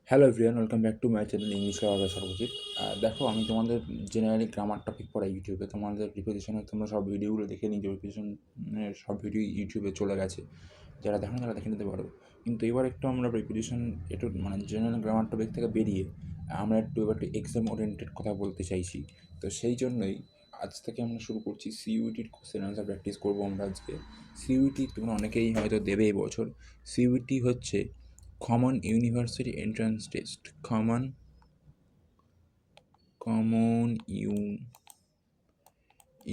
Hello everyone, welcome back to my channel English club Sarbajit. দেখো, আমি তোমাদের জেনারেলি গ্রামার টপিক পড়াই ইউটিউবে। তোমাদের প্রিপোজিশনের তোমরা সব ভিডিওগুলো দেখে নিই, যে প্রিপোজিশনের সব ভিডিও ইউটিউবে চলে গেছে। যারা দেখো না তারা দেখে নিতে পারো। কিন্তু এবার একটু আমরা প্রিপোজিশন একটু জেনারেল গ্রামার টপিক থেকে বেরিয়ে আমরা এবার একটু এক্সাম ওরিয়েন্টেড কথা বলতে চাইছি। তো সেই জন্যই আজ থেকে আমরা শুরু করছি সিইউটির কোশ্চেন আনসার প্র্যাকটিস করবো আমরা আজকে। সিইউটি তোমরা অনেকেই হয়তো দেবে এই বছর। সিইউটি হচ্ছে common university entrance test. Common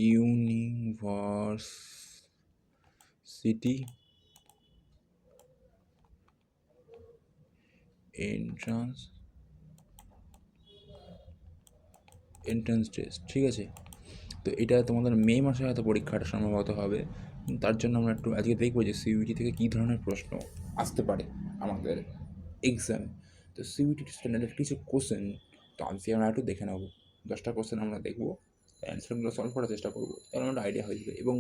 university entrance test, ঠিক আছে। তো এটা তোমাদের মে মাসে হয়তো পরীক্ষাটা সম্ভবত হবে। তার জন্য আমরা একটু আজকে দেখবো যে সিইউটি থেকে কী ধরনের প্রশ্ন আসতে পারে আমাদের এক্সামে। তো সিইউটি স্ট্যান্ডার্ড কিছু কোশ্চেন, তো আজকে আমরা একটু দেখে নেবো। 10টা কোশ্চেন আমরা দেখবো, অ্যান্সারগুলো সলভ করার চেষ্টা করবো, তাহলে আমরা আইডিয়া হয়ে যাবে। এবং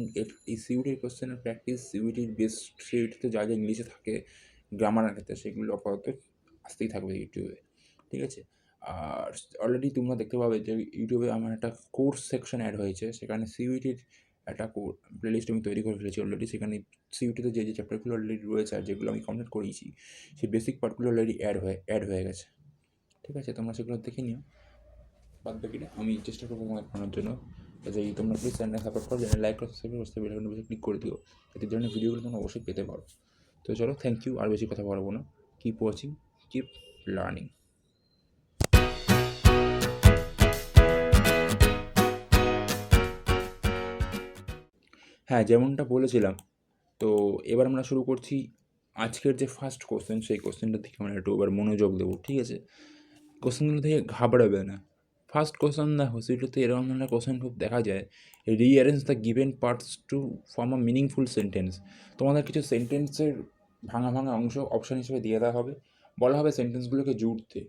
এই সিইউটির কোশ্চেনের প্র্যাকটিস, সিইউটির বেস্ট, সিইউটিতে যা যা ইংলিশে থাকে গ্রামারের ক্ষেত্রে, সেগুলো আপাতত আসতেই থাকবে ইউটিউবে, ঠিক আছে। আর অলরেডি তোমরা দেখতে পাবে যে ইউটিউবে আমার একটা কোর্স সেকশন অ্যাড হয়েছে, সেখানে সিইউটির একটা প্লেলিস্ট আমি তৈরি করে ফেলেছি অলরেডি। সেখানে সিইউটিতে যে চ্যাপ্টারগুলো অলরেডি রয়েছে আর যেগুলো আমি কমপ্লিট করিয়েছি, সেই বেসিক পার্টগুলো অলরেডি অ্যাড হয়ে গেছে, ঠিক আছে। তোমরা সেগুলো দেখে নিও। বাদ বাকিটা আমি চেষ্টা করবো তোমাদের পড়ানোর জন্য। যে তোমরা প্লিজ চ্যানেল সাপোর্ট করো, চ্যানেল লাইক করো, সাবস্ক্রাইব করতে বেলাইকন বেশি ক্লিক করে দিও, যাতে ধরনের ভিডিওগুলো তোমরা অবশ্যই পেতে পারো। তো চলো, থ্যাংক ইউ। আর বেশি কথা বলবো না। Keep watching, keep learning. হ্যাঁ, যেমনটা বলেছিলাম, তো এবার আমরা শুরু করছি আজকের যে ফার্স্ট কোশ্চেন, সেই কোশ্চেনটার দিকে আমরা একটু এবার মনোযোগ দেবো, ঠিক আছে। কোশ্চেনগুলো থেকে ঘাবড়াবে না। ফার্স্ট কোশ্চেন দেখো, সেটাতে এরকম ধরনের কোশ্চেন খুব দেখা যায়। Rearrange the given parts to form a meaningful sentence. তোমাদের কিছু সেন্টেন্সের ভাঙা ভাঙা অংশ অপশান হিসেবে দিয়ে দেওয়া হবে, বলা হবে সেন্টেন্সগুলোকে জুড়তে,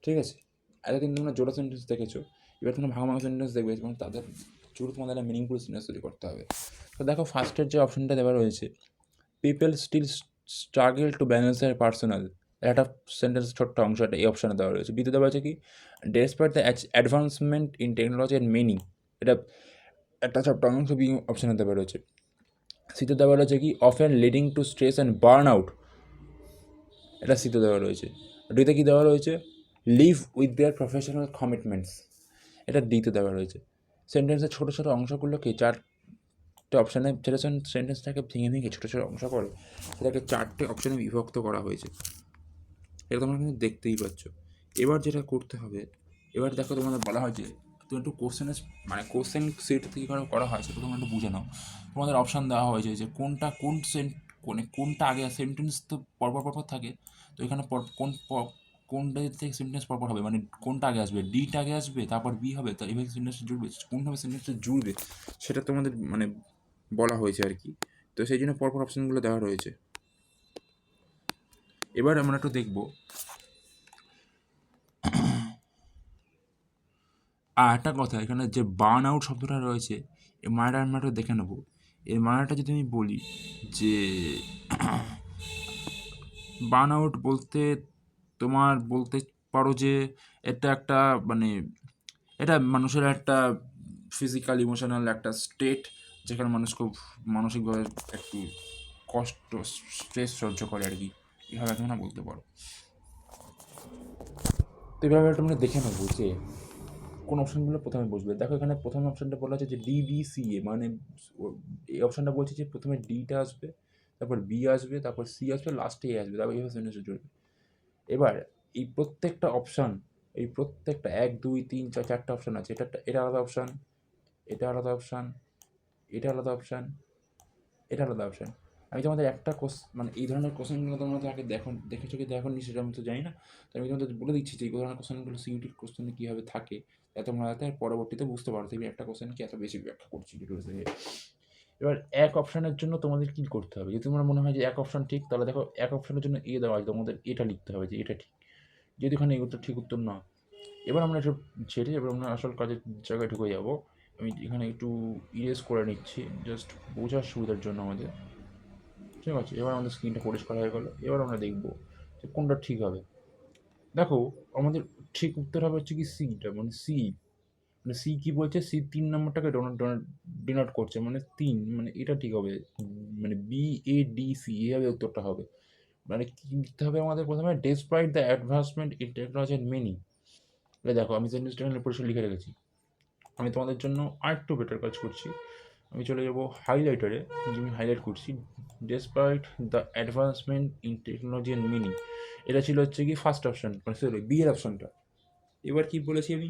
ঠিক আছে। এতদিন তোমরা জোড়া সেন্টেন্স দেখেছো, এবার তোমরা ভাঙা ভাঙা সেন্টেন্স দেখবে এবং তাদের জুড়ে তোমাদের একটা মিনিংফুল সেন্টেন্স তৈরি করতে হবে। তো দেখো, ফার্স্টের যে অপশানটা দেওয়া রয়েছে, people still struggle to balance their personal, একটা সেন্টেন্স ছোট্ট অংশ, একটা এই অপশানে দেওয়া রয়েছে। বিতে দেওয়া আছে কি, despite the advancement in technology and meaning, এটা একটা ছোট্ট অংশ বি অপশানে দেওয়া রয়েছে। সিতে দেওয়া রয়েছে কি, often leading to stress and burnout, এটা সিতে দেওয়া রয়েছে। ডিতে কি দেওয়া রয়েছে, live with their professional commitments, এটা ডিতে দেওয়া রয়েছে। সেন্টেন্সের ছোটো ছোটো অংশগুলোকে চারটে অপশানে, যেটা সেন্টেন্সটাকে ভেঙে ভেঙে ছোটো ছোটো অংশ করে সেটাকে চারটে অপশানে বিভক্ত করা হয়েছে, এটা তোমরা কিন্তু দেখতেই পাচ্ছ। এবার যেটা করতে হবে, এবার দেখো তোমাদের বলা হয় যে তুমি একটু কোশ্চেনের মানে কোশ্চেন সেট থেকে করা হয় সেটা তোমরা একটু বুঝে নাও। তোমাদের অপশান দেওয়া হয়েছে যে কোনটা আগে, সেন্টেন্স তো পরপর পরপর থাকে, তো এখানে কোনটা থেকে সেন্টেন্স পরপর হবে, মানে কোনটা আগে আসবে, ডিটা আগে আসবে, তারপর বি হবে, তো এইভাবে সেন্টেন্সটা জুড়বে, কোনভাবে সেন্টেন্সটা জুড়বে সেটা তোমাদের মানে বলা হয়েছে আর কি। তো সেই জন্য পরপর অপশানগুলো দেওয়া রয়েছে। এবার আমরা একটু দেখবো, আর একটা কথা, এখানে যে বার্ন আউট শব্দটা রয়েছে, এই মানেটা আমরা একটু দেখে নেবো। এর মানেটা যদি আমি বলি যে বার্ন আউট বলতে তোমার বলতে পারো যে এটা একটা মানে এটা মানুষের একটা ফিজিক্যাল ইমোশনাল একটা স্টেট, যেখানে মানুষ খুব মানসিকভাবে একটু কষ্ট, স্ট্রেস সহ্য করে আর কি, এভাবে তোমরা বলতে পারো। তো এভাবে তোমরা দেখে নেবো যে কোন অপশানগুলো প্রথমে বসবে। দেখো, এখানে প্রথম অপশানটা বলা আছে যে ডিবিসিএ, মানে এই অপশানটা বলছে যে প্রথমে ডিটা আসবে, তারপর বি আসবে, তারপর সি আসবে, লাস্টে এ আসবে, তারপর এইভাবে সেন্টেন্সে জুড়বে। এবার এই প্রত্যেকটা অপশান, এই প্রত্যেকটা 1 2 3 4 4টা অপশান আছে, এটা আলাদা অপশান, এটা আলাদা অপশান, এটা আলাদা অপশান, এটা আলাদা অপশান। আমি তোমাদের একটা মানে এই ধরনের কোশ্চেনগুলো তোমরা তো আগে দেখেছো কি দেখোনি সেটা আমি তো জানি না। তো আমি তোমাদের বলে দিচ্ছি যে এই ধরনের কোশ্চেনগুলো সিইউটির কোশ্চেনে কীভাবে থাকে, যাতে তোমরা যাতে পরবর্তীতে বুঝতে পারো তুমি একটা কোশ্চেনকে এত বেশি ব্যাখ্যা করছি ডিটেলস থেকে। এবার এক অপশানের জন্য তোমাদের কী করতে হবে, যদি তোমার মনে হয় যে এক অপশান ঠিক, তাহলে দেখো এক অপশানের জন্য এ দেওয়া আছে, তোমাদের এটা লিখতে হবে যে এটা ঠিক, যদি এখানে এই উত্তর ঠিক উত্তর না। এবার আমরা একটু ছেড়ে, এবার আমরা আসল কাজের জায়গায় ঢুকে যাবো। আমি এখানে একটু ইরেজ করে নিচ্ছি জাস্ট বোঝার সুবিধার জন্য আমাদের, ঠিক আছে। এবার আমাদের স্ক্রিনটা পরিষ্কার হয়ে গেলো। এবার আমরা দেখবো যে কোনটা ঠিক হবে। দেখো আমাদের ঠিক উত্তর হবে হচ্ছে কি সিটা, মানে সি। মানে সি কি বলছে, সি 3 নম্বরটাকে ডিনোট করছে, মানে 3, মানে এটা ঠিক হবে। মানে BADC এভাবে উত্তরটা হবে। মানে কি লিখতে হবে আমাদের প্রথমে, despite the advancement in technology and many. দেখো আমি সেন্টেন্সটা এখানে পরিষ্কার লিখে রেখেছি। আমি তোমাদের জন্য আরেকটু বেটার কাজ করছি। আমি চলে যাব হাইলাইটারে, আমি হাইলাইট করছি despite the advancement in technology and many. এটা ছিল হচ্ছে কি ফার্স্ট অপশন, মানে সরি বি এর অপশনটা। এবার কি বলেছি আমি,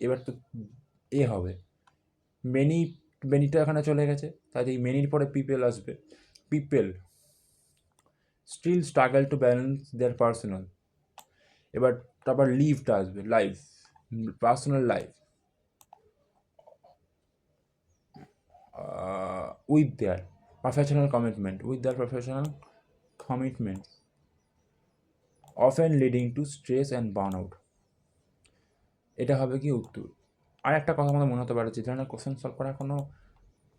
এবার তো এ হবে মেনি। মেনিটা এখানে চলে গেছে, তাই এই মেনির পরে পিপল আসবে। People still struggle to balance their personal. এবার তারপর লিভটা আসবে, life, personal life with their professional commitment, with their professional commitment often leading to stress and burnout. এটা হবে কি উত্তর। আর একটা কথা আমাদের মনে হতে পারে যে ধরনের কোশ্চেন সলভ করার কোনো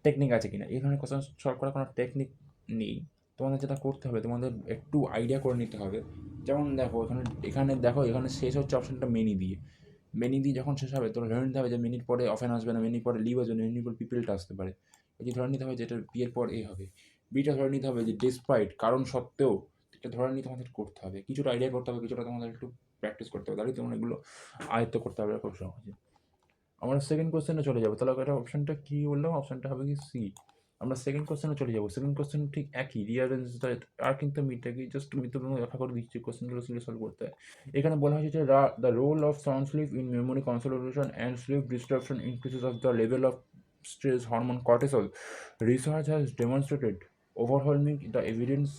টেকনিক আছে কিনা। এই ধরনের কোশ্চেন সলভ করার কোনো টেকনিক নেই। তোমাদের যেটা করতে হবে, তোমাদের একটু আইডিয়া করে নিতে হবে। যেমন দেখো এখানে, দেখো এখানে শেষ হচ্ছে অপশানটা মেনি দিয়ে। মেনি দিয়ে যখন শেষ হবে তোমরা ধরে নিতে হবে যে মেনির পরে অফেন আসবে না, মেনির পরে লিভ আসবে না, মেনির পরে পিপলটা আসতে পারে। এই যে ধরে নিতে হবে যে এটা বি এর পর এ হবে। বিটা ধরে নিতে হবে যে ডিসপাইট, কারণ সত্ত্বেও। এটা ধরে নিয়ে তোমাদের করতে হবে, কিছুটা আইডিয়া করতে হবে, কিছুটা তোমাদের একটু প্র্যাকটিস করতে হবে, তাহলে তোমরা এগুলো আয়ত্ত করতে হবে খুব সহজে। আমরা সেকেন্ড কোশ্চেনে চলে যাবো। তাহলে এটা অপশনটা কী বললাম, অপশনটা হবে কি সি। আমরা সেকেন্ড কোশ্চেনে চলে যাবো। সেকেন্ড কোশ্চেন ঠিক একই, রিয়ারেঞ্জ আর কিন্তু মিটাকে জাস্ট মিত্রগুলো দেখা করে দিচ্ছি কোশ্চেনগুলো সলভ করতে হয়। এখানে বলা হয়েছে যে the role of sound sleep in memory consolidation and sleep distraction increases of the level of stress hormone cortisol. Research has demonstrated overwhelming the evidence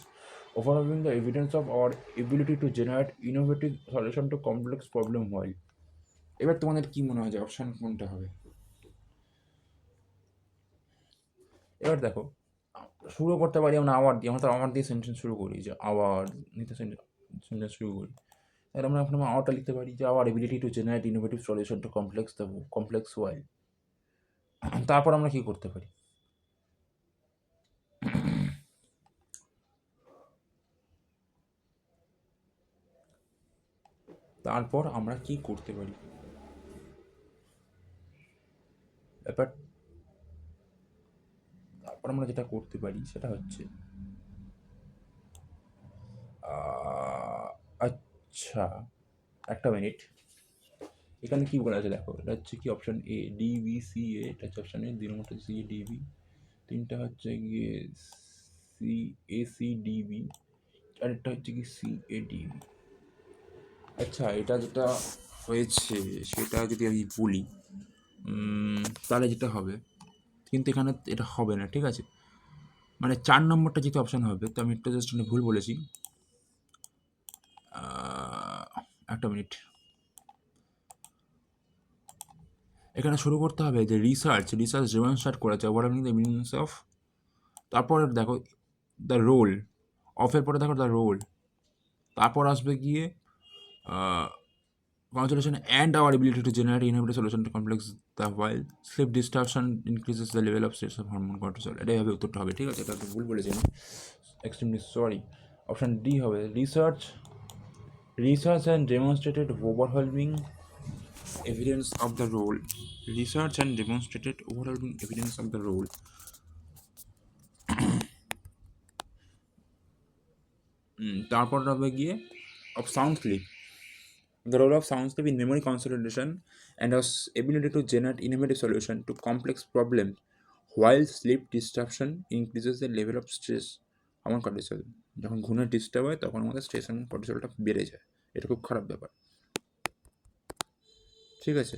overwhelming the evidence of our ability to generate innovative solution to complex problem while। এবার তোমাদের কি মনে হয় যে option কোনটা হবে? এবার দেখো, শুরু করতে পারি আমরা আওয়ার দিয়ে। আমরা তো আওয়ার দিয়ে সেন্টেন্স শুরু করি, যে আওয়ার নিতে সেন্টেন্স শুরু করি। তাহলে আমরা এখন আওয়ারটা লিখতে পারি যে our ability to generate innovative solution to complex while. তারপর আমরা কি করতে পারি? তারপর আমরা কি করতে পারি ব্যাপার, তারপর আমরা যেটা করতে পারি সেটা হচ্ছে আচ্ছা, একটা মিনিট। এখানে কি বলা আছে দেখো, এটা হচ্ছে কি অপশন এ DBCA, এটা হচ্ছে অপশন এ, 2 নম্বরটা CADB, 3টা হচ্ছে গিয়ে CACDB, আরেকটা হচ্ছে কি CADB। আচ্ছা, এটা যেটা হয়েছে সেটা যদি আমি বলি, তাহলে যেটা হবে, কিন্তু এখানে এটা হবে না, ঠিক আছে। মানে 4 নম্বরটা যেহেতু অপশান হবে, তো আমি একটা জাস্ট ভুল বলেছি। একটা মিনিট, এখানে শুরু করতে হবে যে রিসার্চ ডেমনস্ট্রেট করেছে ওভারকামিং দ্য মিনিংস অফ। তারপর দেখো দ্য রোল অফের পরে দেখো দ্য রোল, তারপর আসবে গিয়ে consolidation and our ability to generate innovative solution to complex the while sleep disruption increases the level of stress of hormone cortisol। এটাই হবে উত্তরটা হবে, ঠিক আছে। এটা তো ভুল বলেছি আমি, এক্সট্রিমলি সরি। অপশান ডি হবে research and demonstrated overwhelming evidence of the role. Research and demonstrated overwhelming evidence of the role. তারপর হবে গিয়ে of sound slip, the role of sound sleep in memory consolidation and our ability to generate innovative solution to complex problems while sleep disruption increases the level of stress hormone cortisol। যখন ঘুমের disturb হয় তখন আমাদের stress hormone কর্টিসলটা বেড়ে যায়, এটা খুব খারাপ ব্যাপার, ঠিক আছে।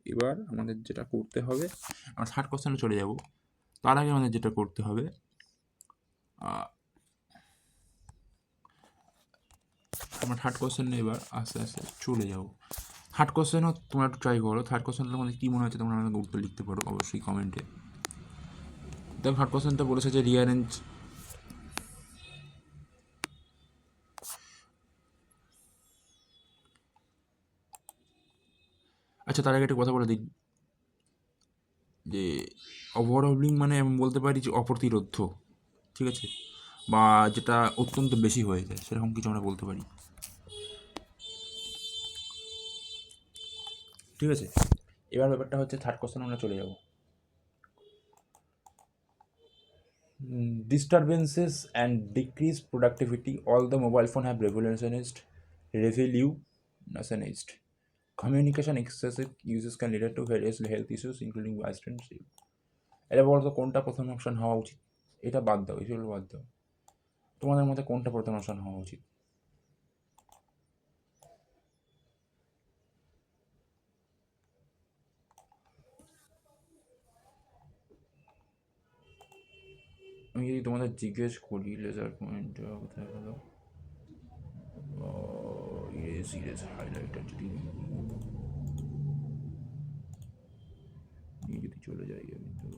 এবার আমাদের যেটা করতে হবে, আমরা থার্ড কোশ্চেনে চলে যাব। তার আগে আমাদের যেটা করতে হবে, আমরা থার্ড কোশ্চেনে এবার আস্তে আস্তে চলে যাব। থার্ড কোশ্চেনও তোমরা একটু ট্রাই করো। থার্ড কোশ্চেনটা আমাদের কী মনে হচ্ছে তোমরা আমাকে উত্তর লিখতে পারো অবশ্যই কমেন্টে। দেখো থার্ড কোশ্চেনটা বলেছে যে রিঅ্যারেঞ্জ, আচ্ছা তার আগে একটা কথা বলে দিই যে ওভারঅলিং মানে আমি বলতে পারি যে অপ্রতিরোধ্য, ঠিক আছে, বা যেটা অত্যন্ত বেশি হয়ে যায় সেরকম কিছু আমরা বলতে পারি। ঠিক আছে, এবার ব্যাপারটা হচ্ছে থার্ড কোশ্চেন আমরা চলে যাব। Disturbances and decreased productivity. All the mobile phone have revolutionized communication. Excessive uses can lead to various health issues including violence. এটা বলতো কোনটা প্রথম অপশন হওয়া উচিত? এটা বাদ দাও, এগুলো বাদ দাও, তোমাদের মধ্যে কোনটা প্রথম অপশন হওয়া উচিত? আমি যদি তোমাদের জিজ্ঞেস করি লেজার পয়েন্ট কোথায় গেল, সিরিয়াস হাইলাইটার যদি নিয়ে যদি চলে যাই আমি, তো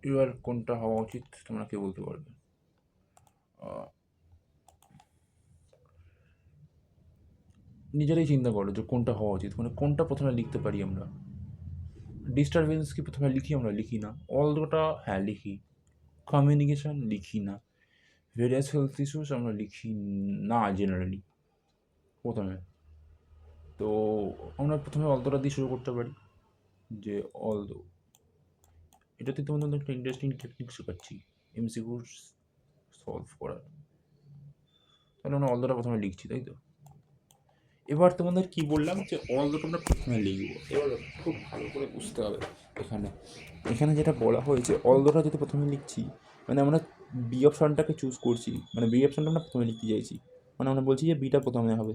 এবার কোনটা হওয়া উচিত তোমরা কে বলতে পারবে? নিজেরাই চিন্তা করো যে কোনটা হওয়া উচিত, মানে কোনটা প্রথমে লিখতে পারি আমরা। ডিস্টারবেন্স কি প্রথমে লিখি? আমরা লিখি না। অলদোটা হ্যাঁ লিখি। কমিউনিকেশন লিখি না। ভেরিয়াস হেলথ ইস্যুস আমরা লিখি না জেনারেলি প্রথমে। তো আমরা প্রথমে অলদোটা দিয়ে শুরু করতে পারি, যে অলদো এটাতে তোমাদের একটা ইন্টারেস্টিং টেকনিক শেখাচ্ছি এমসিকিউ সলভ করার। তাহলে আমরা অলদোটা প্রথমে লিখছি, তাই তো? এবার তোমাদের কি বললাম যে অলদোটা আমরা প্রথমে লিখবো। এবার খুব ভালো করে বুঝতে হবে এখানে, এখানে যেটা বলা হয়েছে অলদোটা যদি প্রথমে লিখছি, মানে আমরা বি অপশানটাকে চুজ করছি, মানে বি অপশানটা আমরা প্রথমে লিখতে চাইছি, মানে আমরা বলছি যে বিটা প্রথমে হবে।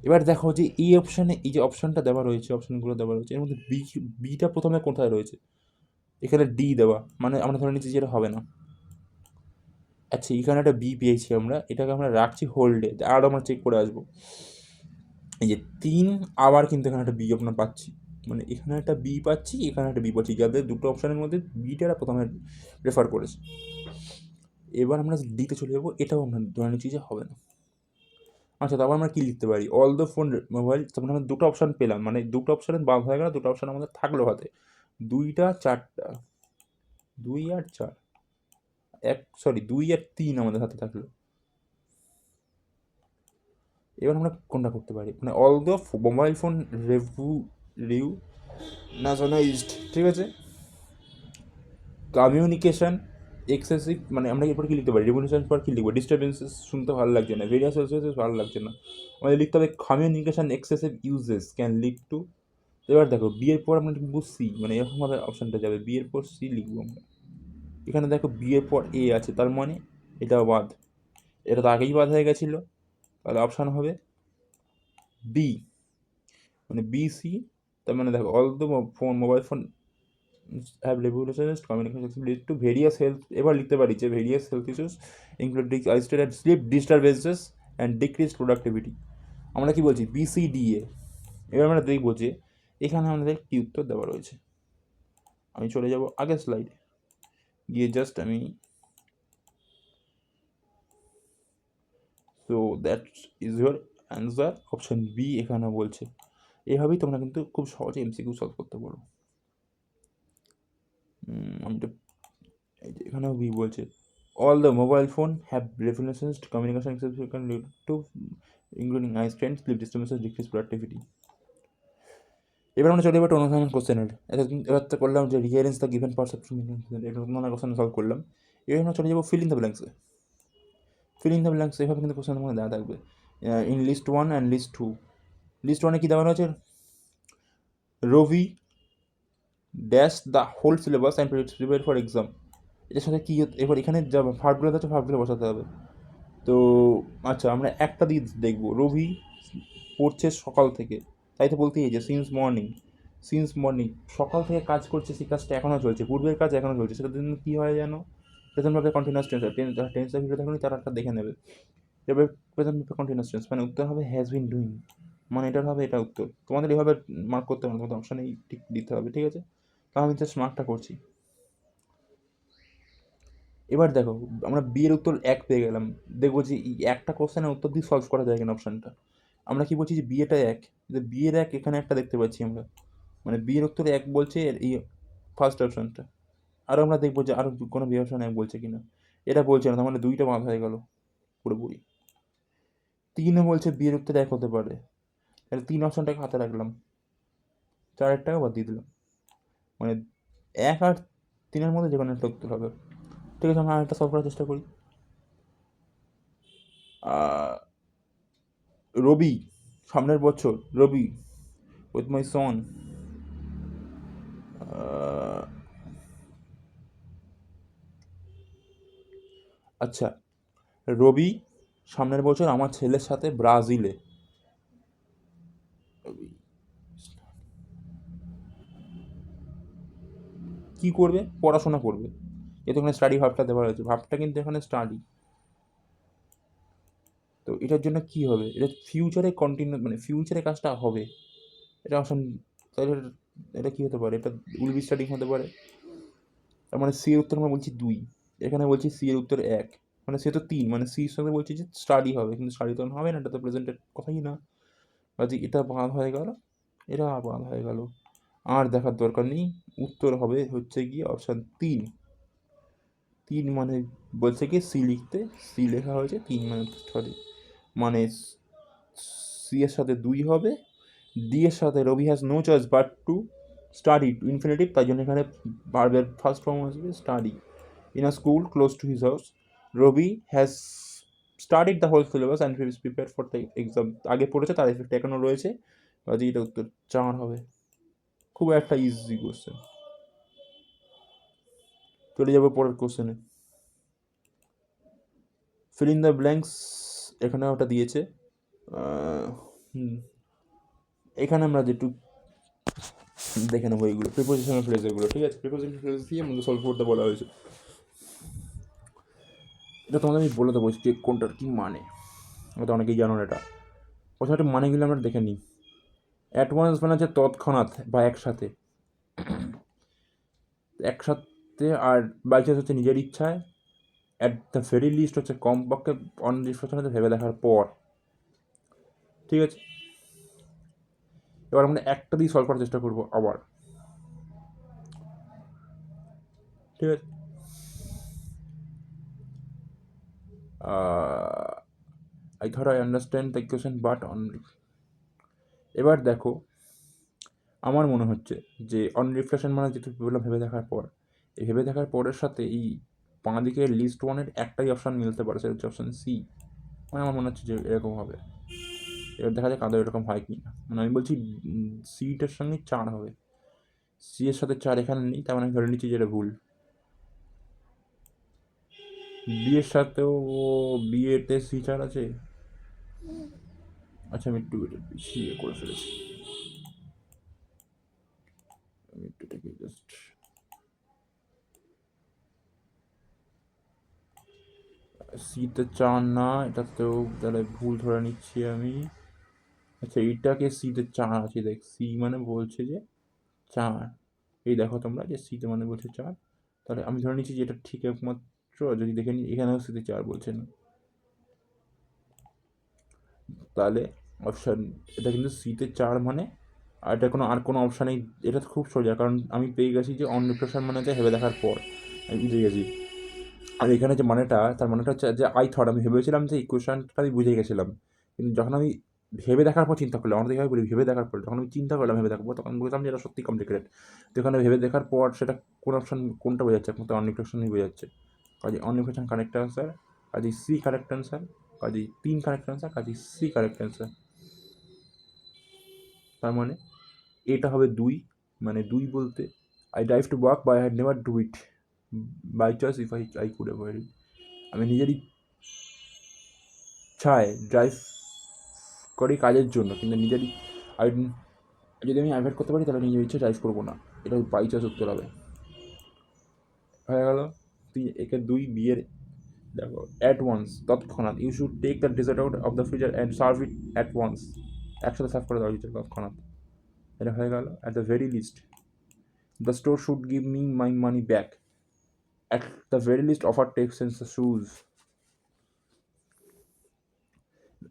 এবার দেখো যে এই অপশানে এই যে অপশানটা দেওয়া রয়েছে, অপশানগুলো দেওয়া রয়েছে, এর মধ্যে বিটা প্রথমে কোথায় রয়েছে? এখানে ডি দেওয়া, মানে আমরা ধরে নিচ্ছি যেটা হবে না। আচ্ছা, এখানে একটা বি পেয়েছি আমরা, এটাকে আমরা রাখছি হোল্ডে, আর আমরা চেক করে আসবো। এই যে 3, আবার কিন্তু এখানে একটা বি আপনার পাচ্ছি, মানে এখানে একটা বি পাচ্ছি, এখানে একটা বি পাচ্ছি, যাদের দুটো অপশানের মধ্যে বিটা প্রথমে রেফার করেছে। এবার আমরা ডিতে চলে যাবো, এটাও আমরা ধরে নিচ্ছি যে হবে না। আচ্ছা, তারপর আমরা কী লিখতে পারি? অল দ্য ফোন মোবাইল, তখন আমরা দুটো অপশান পেলাম, মানে দুটো অপশানে বাদ হয়ে গেল, দুটো অপশান আমাদের থাকলো হাতে, 2টা 4টা, 2 আর 4, 2 আর 3 আমাদের হাতে থাকলো। এবার আমরা কোনটা করতে পারি? মানে all the mobile phone renationalised, ঠিক আছে, কমিউনিকেশন এক্সেসিভ, মানে আমরা এরপর কী লিখতে পারি? রেভলিউশন পর কী লিখবো? ডিস্টারবেন্সেস শুনতে ভালো লাগছে না, ভেরিয়াস ভালো লাগছে না, আমাদের লিখতে হবে communication excessive uses can lead to. এবার দেখো বিয়ের পর আমরা লিখবো সি, মানে এরকমভাবে অপশানটা যাবে, বিয়ের পর সি লিখবো আমরা। এখানে দেখো বিয়ের পর এ আছে, তার মানে এটাও বাদ, এটা তো আগেই বাদ হয়ে গেছিলো, তাহলে অপশান হবে বি, মানে বি সি। তার মানে দেখো all the mobile phone have revolutionized communication lead to various health, এবার লিখতে পারি যে various health issues including isolated sleep disturbances and decreased productivity। আমরা কি বলছি? BCDA। এবার আমরা দেখবো যে এখানে আমাদের কী উত্তর দেওয়া রয়েছে। আমি চলে যাব আগের স্লাইডে গিয়ে, জাস্ট আমি, so that is your answer, option B এখানে বলছে। এভাবেই তোমরা কিন্তু খুব সহজে এমসিকিউ সলভ করতে পারো। আমি তো এই যে এখানেও বি বলছে, all the mobile phone have revolutionized communication access can lead to including eye strain, sleep disturbances, decreased productivity। এবার আমরা চলে যাবো একটা অনুসন্ধান কোশ্চেনের। এবার তো করলাম যে রিয়ারেন্স দ্য গিভেন পারসেপশন, এটা নতুন কোশ্চেন সলভ করলাম। এবার আমরা চলে যাবো ফিল ইন দ্য ব্ল্যাঙ্কসে। ফিল ইন দ্য ব্ল্যাঙ্কস এভাবে কিন্তু কোশ্চেন তোমাকে দেওয়া থাকবে, in list 1 and list 2। List 1-এ কী দেওয়া রয়েছে? Ravi dash the whole syllabus and prepare for exam. এটার সাথে কী, এবার এখানে যা ভার্বগুলো আছে ভার্বগুলো বসাতে হবে। তো আচ্ছা, আমরা একটা দিয়ে দেখবো, রবি পড়ছে সকাল থেকে, তাই তো বলতেই যে সিন্স মর্নিং সকাল থেকে কাজ করছে, সেই কাজটা এখনও চলছে, পূর্বের কাজ এখনও চলছে, সেটার জন্য কী হয় যেন? প্রেজেন্ট ভাবে কন্টিনিউয়াস টেন্স, যারা টেন্সের ভিডিও থাকুন তারা একটা দেখে নেবে। এবার প্রেজেন্ট ভাবে কন্টিনিউয়াস টেন্স, মানে উত্তর হবে হ্যাজ বিন ডুইং, মানে এটার হবে এটা উত্তর। তোমাদের এভাবে মার্ক করতে হবে, তোমাদের অপশানেই ঠিক দিতে হবে, ঠিক আছে? তো আমি জাস্ট মার্কটা করছি। এবার দেখো আমরা বিয়ের উত্তর 1 পেয়ে গেলাম, দেখবো যে এই একটা কোশ্চেনের উত্তর দিয়ে সলভ করা যায় কিনা অপশানটা। আমরা কি বলছি যে বিয়েটা 1, যে বিয়ের 1 এখানে একটা দেখতে পাচ্ছি আমরা, মানে বিয়ের উত্তর 1 বলছে এই ফার্স্ট অপশানটা। আরও আমরা দেখবো যে আরও কোনো ব্যবসা নেই বলছে কিনা। এটা বলছে না, তার মানে দুইটা বাদ হয়ে গেল পুরোপুরি। তিনও বলছে বিয়ের উত্তর এক হতে পারে, তাহলে তিন অপশনটাকে হাতে রাখলাম, চারের টাকা বাদ দিয়ে দিলাম, মানে এক আর তিনের মধ্যে যে কোনো একটা উত্তর হবে। ঠিক আছে, আমরা আরেকটা সলভ করার চেষ্টা করি। রবি, সামনের বছর রবি উইথ মাই সন, আচ্ছা, রবি সামনের বছর আমার ছেলের সাথে ব্রাজিলে, কি করবে? পড়াশোনা করবে। যেহেতু এখানে স্টাডি ভাবটা দেওয়া হয়েছে, ভাবটা কিন্তু এখানে স্টাডি। তো এটার জন্য কি হবে? এটা ফিউচারে কন্টিনিউ, মানে ফিউচারে কাজটা হবে, এটা অপশন। তাহলে এটা কী হতে পারে? এটা উইল বি স্টাডিং হতে পারে। তার মানে সি এর উত্তর আমরা বলছি দুই, এখানে বলছি সি এর উত্তর এক, মানে সে তো তিন, মানে সির সাথে বলছি যে স্টাডি হবে, কিন্তু স্টাডি তো হবে না, এটা তো প্রেজেন্টের কথাই না। কাজে এটা বাদ হয়ে গেল, এটা বাদ হয়ে গেল, আর দেখার দরকার নেই। উত্তর হবে হচ্ছে গিয়ে অপশান তিন। তিন মানে বলছে কি সি লিখতে, সি লেখা হয়েছে, তিন মানে সরি, মানে সি এর সাথে দুই হবে, ডি এর সাথে Ravi has no choice but to study infinitive, তাই জন্য এখানে ভার্বের ফার্স্ট ফর্ম আসবে study. In a school close to his house, Ravi has studied the whole syllabus and is prepare for the exam. আগে পড়েছে, তার এফেক্ট এখনও রয়েছে, কাজে এটা উত্তর চার হবে। খুব একটা ইজি কোশ্চেন। চলে যাবো পরের কোশ্চেনে। ফিল ইন দ্য ব্ল্যাঙ্কস, এখানে ওটা দিয়েছে। এখানে আমরা যেটু দেখে নেবো এইগুলো প্রিপোজিশনাল ফ্রেজেরগুলো, ঠিক আছে? প্রিপোজিশনাল ফ্রেজ দিয়ে আমাদের সলভ করতে বলা হয়েছে। এটা তোমাদের আমি বলে দেবো যে কোনটার কী মানে, হয়তো অনেকেই জানো না এটা। প্রথমে মানেগুলো আমরা দেখে নিই। অ্যাট ওয়ান্স মানে হচ্ছে তৎক্ষণাৎ বা একসাথে, একসাথে। আর বাই চান্স হচ্ছে নিজের ইচ্ছায়। অ্যাট দ্য ভেরি লিস্ট হচ্ছে কমপক্ষে অন রিফ্লেকশন হচ্ছে ভেবে দেখার পর, ঠিক আছে? এবার আমরা একটা দিয়ে সলভ করার চেষ্টা করবো আবার, ঠিক আছে? I thought I understand the equation but on, এবার দেখো, আমার মনে হচ্ছে যে অন রিফ্লেকশন মানে যেহেতু বললাম ভেবে দেখার পর, এই ভেবে দেখার পরের সাথে এই বাঁ দিকের লিস্ট ওয়ানের একটাই অপশান মিলতে পারে, সেটা হচ্ছে অপশান সি। মানে আমার মনে হচ্ছে যে এরকম হবে। এবার দেখা যাক আদৌ এরকম হয় কি না। মানে আমি বলছি সিটার সঙ্গে চার হবে, সি এর সাথে চার এখানে নেই, তার মানে আমি ধরে নিচ্ছি যে এটা ভুল। বি এর সাথেও, বি এতে সি চার আছে। আচ্ছা, আমি একটু এটা বেশি করে ফেলেছি, আমি একটু এটাকে জাস্ট, সিতে চার না, এটাতেও তাহলে ভুল ধরে নিচ্ছি আমি। আচ্ছা, এইটাকে সিতে চার আছে, দেখ সি মানে বলছে যে চার, এই দেখো তোমরা যে সিতে মানে বলছে চার, তাহলে আমি ধরে নিচ্ছি যে এটা ঠিক একমাত্র, যদি দেখে নিই এখানেও সিতে চার বলছে না, তাহলে অপশান, এটা কিন্তু সিতে চার মানে, আর এটা কোনো অপশানেই, এটা খুব সোজা, কারণ আমি পেয়ে গেছি যে অন রিফ্লেকশন মানে হচ্ছে ভেবে দেখার পর, আমি বুঝে গেছি। আর এখানে যে মানেটা, তার মানেটা হচ্ছে যে আই থট, আমি ভেবেছিলাম যে ইকুয়েশনটা আমি বুঝে গেছিলাম, কিন্তু যখন আমি ভেবে দেখার পর চিন্তা করলাম, আমাদের কীভাবে বলি ভেবে দেখার পর, যখন আমি চিন্তা করলাম ভেবে দেখার পর, তখন বুঝলাম যে এটা সত্যি কমপ্লিকেটেড। তো এখানে ভেবে দেখার পর সেটা কোন অপশান কোনটা বোঝাচ্ছে, একমাত্র অন রিফ্লেকশনই বোঝাচ্ছে। কাজে অন রিফ্লেকশন কারেক্ট অ্যান্সার, কাজে সি কারেক্ট অ্যান্সার, কাজে তিন কারেক্ট অ্যান্সার, কাজে সি কারেক্ট অ্যান্সার। তার মানে এটা হবে দুই, মানে দুই বলতে I drive to work by I had never do it by choice if I could avoid it. আমি নিজেরই ইচ্ছায় ড্রাইভ করি কাজের জন্য, কিন্তু নিজেরই আই, যদি আমি অ্যাভয়েড করতে পারি তাহলে নিজের ইচ্ছে ড্রাইভ করবো না, এটা বাই চয়েস উত্তর হবে। হয়ে গেল। তুই একে দুই, বিয়ের দেখো অ্যাট ওয়ান্স তৎক্ষণাৎ, you should take the dessert out of the freezer and serve it at once, একসাথে সার্ভ করে দেওয়া উচিত তৎক্ষণাৎ, এটা হয়ে গেল। At the very least, the store should give me my money back, at the very least offer takes and the shoes.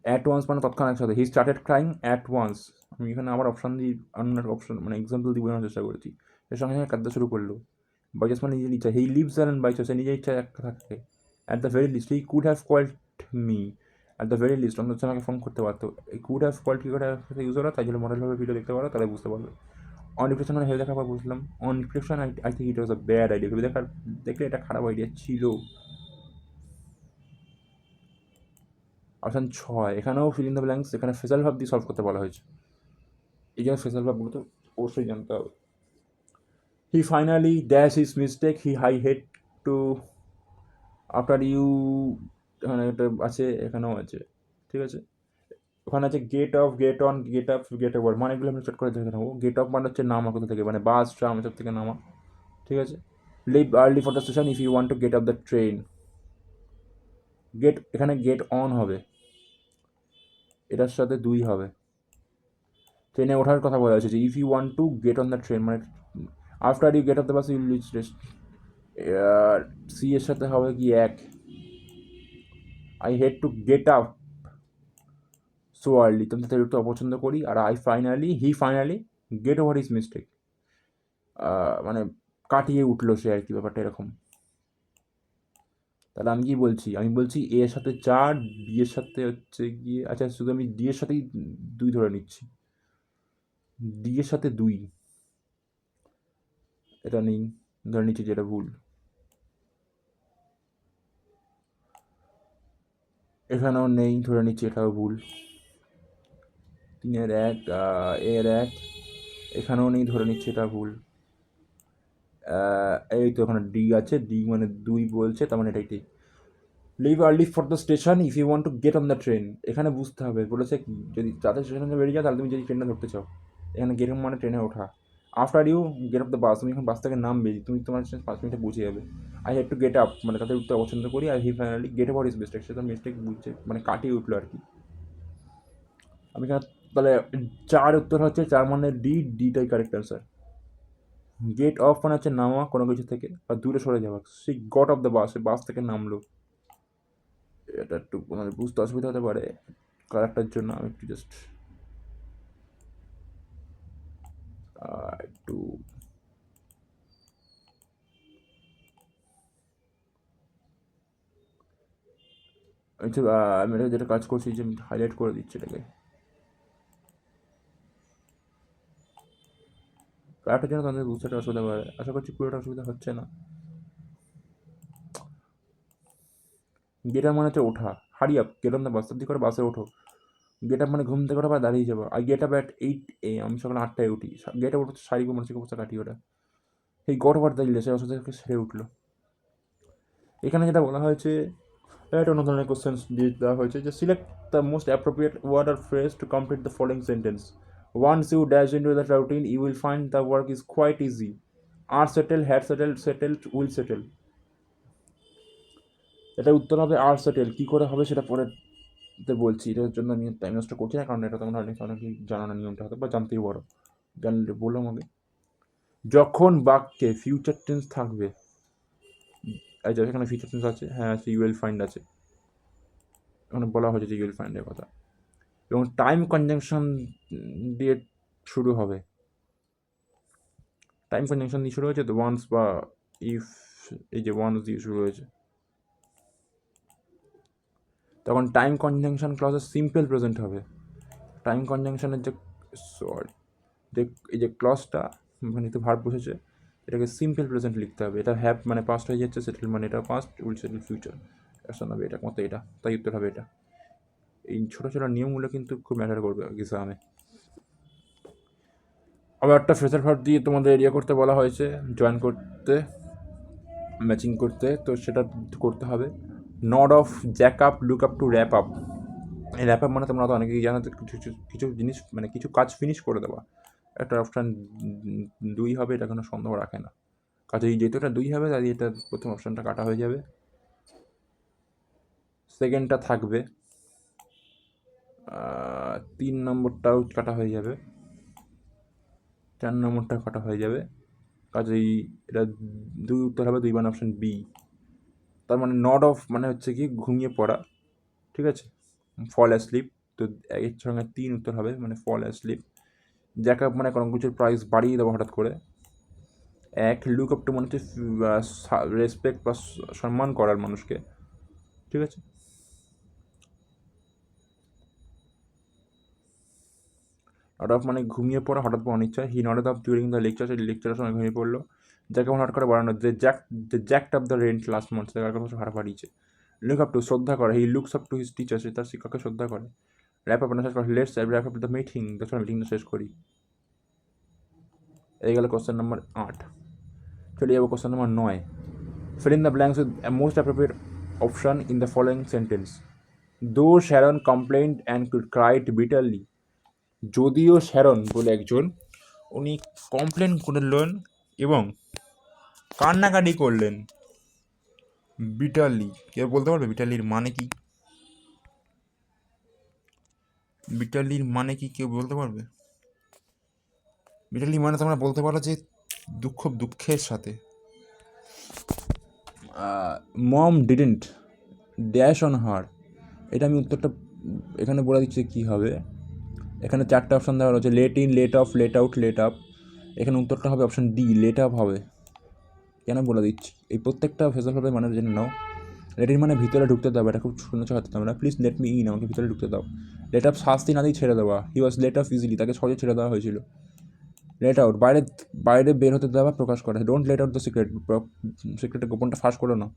At once মানে তৎক্ষণাৎ একসাথে, he started crying at once, আমি এখানে আবার অপশান দিই, অন্য অপশান মানে এক্সাম্পল দিয়ে বোঝানোর চেষ্টা করেছি। এর সঙ্গে সঙ্গে কাঁদতে শুরু করলো। বাইচান্স মানে নিজের ইচ্ছা, হি লিভস অ্যান্ড বাইচান্স, সে নিজের ইচ্ছা একটা থাকে। At the very least he could have called me, at the very least অন্তত আমাকে ফোন করতে পারতো। এই কুড হ্যাভ কল্ড কী করে ইউজ করা, তাই জন্য মডেলভাবে ভিডিও দেখতে পারো, তাহলে বুঝতে পারবে। অন রিফ্লেকশন মানে ভেবে দেখার পর বুঝলাম, on reflection I think it was a bad idea, ভেবে দেখলে এটা খারাপ আইডিয়া ছিল। অপশান 6, এখানেও ফিল ইন দ্য ব্ল্যাঙ্কস, এখানে ফেসাল ভাব দিয়ে সলভ করতে বলা হয়েছে। এই জন্য ফেসাল ভাবগুলো তো অবশ্যই জানতে হবে। He finally dash his mistake, he হাই হেড টু আফটার ইউ, এখানে একটা আছে, এখানেও আছে, ঠিক আছে। ওখানে আছে get off, get on, get up, get over, মানেগুলো আমি চট করে দেখে নেবো। গেট অফ মানে হচ্ছে নামা কোথা থেকে, মানে বাস ট্রাম এসব থেকে নামা, ঠিক আছে। Leave early for the station if you want to get off the train. Get, এখানে গেট অন হবে, এটার সাথে 2 হবে। ট্রেনে ওঠার কথা বলা হয়েছে যে if you want to get on the train, মানে after you get off the bus you reach rest. C এর সাথে হবে কি 1, I had to get up so early, তো তাদের একটু অপছন্দ করি। আর he finally get over his mistake, মানে কাটিয়ে উঠলো সে আর কি, ব্যাপারটা এরকম। তাহলে আমি কি বলছি, আমি বলছি এ এর সাথে 4, বি এর সাথে হচ্ছে গিয়ে, আচ্ছা শুধু আমি ডি এর সাথেই 2 ধরে নিচ্ছি, ডি এর সাথে 2, এটা নেই, ধরে নিচ্ছি যেটা ভুল। এখানেও নেই, ধরে নিচ্ছি এটাও ভুল। 3 এর 1, এর 1, এখানেও নেই, ধরে নিচ্ছি এটা ভুল। এই তো ওখানে ডি আছে, ডি মানে 2 বলছে, তার মানে এটাই ঠিক। Leave early for the station if you want to get on the train, এখানে বুঝতে হবে বলেছে যদি যাতে স্টেশনে বেরিয়ে যাও, তাহলে তুমি যদি ট্রেনটা ধরতে চাও, এখানে গেট মানে ট্রেনে ওঠা। After you get off the bus, তুমি এখন বাস থেকে নামবে, তুমি তোমার 5 মিনিটে বুঝে যাবে। I had to get up মানে তাদের উঠতে পছন্দ করি, আর he finally get over his mistake, সে তো মিস্টেক বুঝছে, মানে কাটিয়ে উঠলো আর কি। আমি এখানে তাহলে 4 উত্তর হচ্ছে, 4 মানে ডিটাই কারেক্ট অ্যান্সার। গেট অফ মানে হচ্ছে নামা কোনো কিছু থেকে বা দূরে সরে যাওয়া, সে গট অফ দ্য বাস, বাস থেকে নামলো। এটা একটু মানে বুঝতে অসুবিধা হতে পারে কারেক্টার জন্য, আমি একটু জাস্ট একটু আমি এটা যেটা কাজ করছি যে হাইলাইট করে দিচ্ছি এটাকে, কারেক্টার জন্য তাদের বুঝতে একটা অসুবিধা পারে, আশা করছি পুরোটা অসুবিধা হচ্ছে না। গেট আপ মানে হচ্ছে ওঠা, hurry up, get on the bus, তার করে বাসে ওঠো। গেট আপ মানে ঘুম থেকে ওঠা বা দাঁড়িয়ে যাবো। I get up at 8 AM, সকাল 8টায় উঠি। গেট আপ হচ্ছে শারীরিক ও মানসিক অবস্থা কাটিয়ে ওঠা। এই গট ওভার দ্য সে অসুস্থ থেকে সেরে উঠলো। এখানে যেটা বলা হয়েছে, এটা অন্য ধরনের কোশ্চেন দিয়ে দেওয়া হয়েছে যে select the most appropriate word or phrase to complete the following sentence. Once you dash into the routine you will find the work is quite easy. Or settle, had settle, settled, will settle. এটা উত্তর হবে আর settle. কী করে হবে সেটা পরে বলছি, এটার জন্য আমি টাইম নষ্ট করছি না, কারণ এটা তোমরা অনেকেই জানো না নিয়মটা, হয়তো বা জানতেই পারো, জানলে বললাম আগে। যখন বাক্যে ফিউচার টেন্স থাকবে, এই যে এখানে ফিউচার টেন্স আছে, হ্যাঁ আছে, ইউ উইল ফাইন্ড আছে, এখানে বলা হয়েছে যে ইউ উইল ফাইন্ডের কথা, এবং টাইম কনজাংশন দিয়ে শুরু হবে। টাইম কনজাংশন দিয়ে শুরু হয়েছে তো, ওয়ান্স বা ইফ, এই যে ওয়ান্স দিয়ে শুরু হয়েছে, তখন টাইম কনজাংশন ক্লজের সিম্পল প্রেজেন্ট হবে। টাইম কনজাংশনের যে সরি যে এই যে ক্লজটা মানে তো ভার্ব বসেছে, এটাকে সিম্পল প্রেজেন্ট লিখতে হবে। এটা হ্যাভ মানে পাস্ট হয়ে যাচ্ছে, সেটেল মানে এটা past, will settle future, action হবে এটা মতো, এটা তাই উত্তর হবে এটা। এই ছোটো ছোটো নিয়মগুলো কিন্তু খুব ম্যাটার করবে এক্সামে। আবার একটা ফ্রেজার ভার্ব দিয়ে তোমাদের এরিয়া করতে বলা হয়েছে, জয়েন করতে, ম্যাচিং করতে, তো সেটা করতে হবে। Nod of, Jack up, look up, to wrap up. এই র্যাপ আপ মানে তোমরা তো অনেকেই জানো, কিছু কিছু জিনিস মানে কিছু কাজ ফিনিশ করে দেওয়া। একটা অপশান 2 হবে, এটা কোনো সন্দেহ রাখে না। কাজে যেহেতু এটা 2 হবে, তাই এটা প্রথম অপশানটা কাটা হয়ে যাবে, সেকেন্ডটা থাকবে, 3 নম্বরটাও কাটা হয়ে যাবে, 4 নম্বরটাও কাটা হয়ে যাবে। কাজেই এটা 2 উত্তর হবে, 2 মানে অপশান বি। তার মানে নড অফ মানে হচ্ছে কি ঘুমিয়ে পড়া, ঠিক আছে, ফল অ্যাসলিপ, তো এর সঙ্গে 3 উত্তর হবে, মানে ফল অ্যাসলিপ। জ্যাক আপ মানে কোনো কিছুর প্রাইস বাড়িয়ে দেবো হঠাৎ করে, এক লুক আপ টু মানে হচ্ছে রেসপেক্ট বা সম্মান করার মানুষকে, ঠিক আছে। নট অফ মানে ঘুমিয়ে পড়া, হঠাৎ পর অনিচ্ছা। He not of during the lecture, সেই লেকচারের সময় ঘুমিয়ে পড়লো। যাকে হঠাৎ করে বাড়ানো, যে jacked off the rent last month, তার কাছে ভাড়া বাড়িয়েছে। লুক আপ টু শ্রদ্ধা করে, he looks up to his teacher, সে তার শিক্ষককে শ্রদ্ধা করে। র্যাপ আপ শেষ করে, let's wrap up the meeting, তাছাড়া মিটিংটা শেষ করি। এই গেল কোশ্চেন নাম্বার 8। চলে যাবো question number 9। Fill in the blanks with a most appropriate option in the following sentence. Though Sharon complained and cried bitterly. যদিও শ্যারন বলে একজন, উনি কমপ্লেন করলেন এবং কান্নাকাটি করলেন। বিটারলি, কেউ বলতে পারবে বিটারলির মানে কি? বিটারলির মানে কি কেউ বলতে পারবে? বিটারলি মানে তোমরা বলতে পারো যে দুঃখের সাথে। মম ডিডেন্ট ড্যাশ অন হার, এটা আমি উত্তরটা এখানে বলে দিচ্ছি কী হবে। এখানে 4টে অপশান দেওয়া রয়েছে, let in, let off, let out, let up. এখানে উত্তরটা হবে অপশান ডি, লেট আপ হবে। কেন বলে দিচ্ছি, এই প্রত্যেকটা ফেসাল ভাবে মানে জেনে নাও। লেট ইন মানে ভিতরে ঢুকতে দাও, এটা খুব শুনেছ হয়তো তোমরা, প্লিজ লেট মি ইন, আমাকে ভিতরে ঢুকতে দাও। লেট আপ শাস্তি না দিয়ে ছেড়ে দেওয়া, হি ওয়াজ লেট অফ ইজিলি, তাকে সহজে ছেড়ে দেওয়া হয়েছিল। লেট আউট বাইরে বের হতে দেওয়া, প্রকাশ করা। ডোন্ট লেট আউট দ্য সিক্রেটের গোপনটা ফাঁস করো না।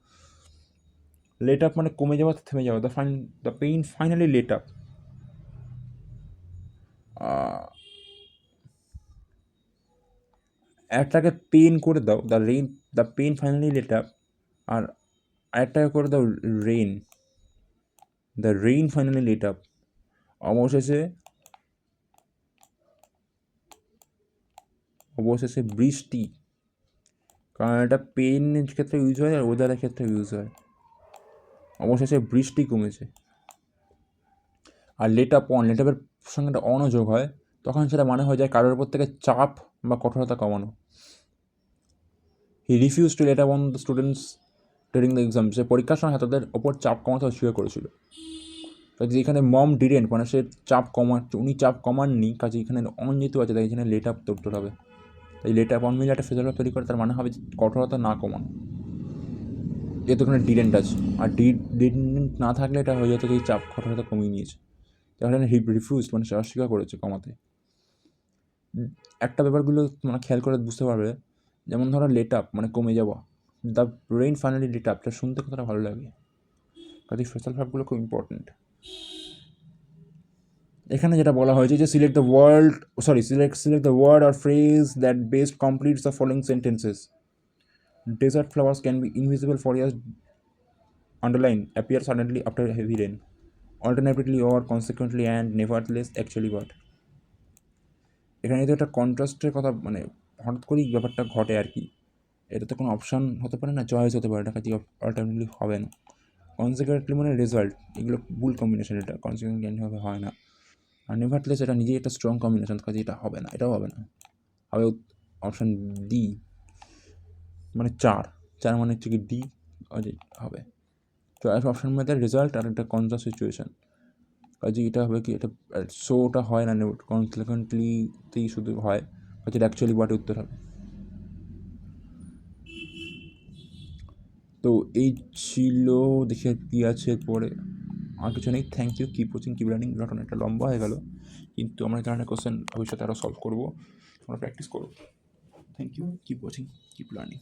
লেট আপ মানে কমে যাওয়া, থেমে যাওয়া। The pain finally let up. একটাকে পেন করে দাও, the pen finally let up. আর আরেকটাকে করে দাও rain, the rain finally let up. অবশেষে বৃষ্টি, কারণ এটা পেনের ক্ষেত্রে ইউজ হয় আর ওয়েদারের ক্ষেত্রে ইউজ হয়। অবশেষে বৃষ্টি কমেছে। আর লেট আপের সঙ্গে একটা অনও যোগ হয়, তখন সেটা মানে হয়ে যায় কারোর উপর থেকে চাপ বা কঠোরতা কমানো। He refuse to let up on the students during the exam, সে পরীক্ষার সময় তাদের ওপর চাপ কমাতে অস্বীকার করেছিল। কাজে এখানে মম ডিডেন্ট মানে সে উনি চাপ কমাননি, কাজে এখানে অন যেহেতু আছে তাই এখানে লেট আপ উত্তর হবে। তাই লেট আপ অন মিলে একটা ফেজাল তৈরি করে, তার মানে হবে কঠোরতা না কমানো, যেহেতু এখানে ডিডেন্ট আছে। আর ডিডেন্ট না থাকলে এটা হয়ে যেত যে চাপ কঠোরতা কমিয়ে নিয়েছে, এখানে রিফিউজ মানে সে অস্বীকার করেছে কমাতে। একটা ব্যাপারগুলো মানে খেয়াল করে বুঝতে পারবে, যেমন ধরো লেট আপ মানে কমে যাওয়া, the brain finally let up, এটা শুনতে কতটা ভালো লাগে। কাজে ফেসাল ভাবগুলো খুব ইম্পর্টেন্ট। এখানে যেটা বলা হয়েছে যে select the word or phrase that best completes the following sentences. Desert flowers can be invisible for years, underline, appear suddenly after heavy rain, alternatively or consequently, and nevertheless, actually what. এখানে তো একটা কন্ট্রাস্টের কথা, মানে হঠাৎ করেই ব্যাপারটা ঘটে আর কি। এটা তো কোনো অপশান হতে পারে না, চয়েস হতে পারে, এটা কাজে অল্টারনেটলি হবে না। কনসিকুয়েন্টলি মানে রেজাল্ট, এগুলো ভুল কম্বিনেশন, এটা কনসিকুয়েন্টলি হবে না। আর নেভারথলেস এটা নিজেই একটা স্ট্রং কম্বিনেশন, কাজে এটা হবে না, এটাও হবে না। হবে অপশান ডি মানে 4 মানে হচ্ছে কি ডি হবে। চয়েস অপশান মধ্যে রেজাল্ট আর একটা কনট্রাস্ট সিচুয়েশান, কাজে এটা হবে কি, এটা শোটা হয় না, কনসিকুয়েন্টলিতেই শুধু হয়, কাজে এটা অ্যাকচুয়ালি হোয়াট উত্তর হবে। তো এই ছিল, দেখে কী আছে পরে, আর কিছু নেই। Thank you, keep watching, keep learning. ভিডিওটা অনেকটা লম্বা হয়ে গেল, কিন্তু আমরা এই ধরনের কোশ্চেন ভবিষ্যতে আরও সলভ করবো, তোমরা প্র্যাকটিস করো। Thank you, keep watching, keep learning.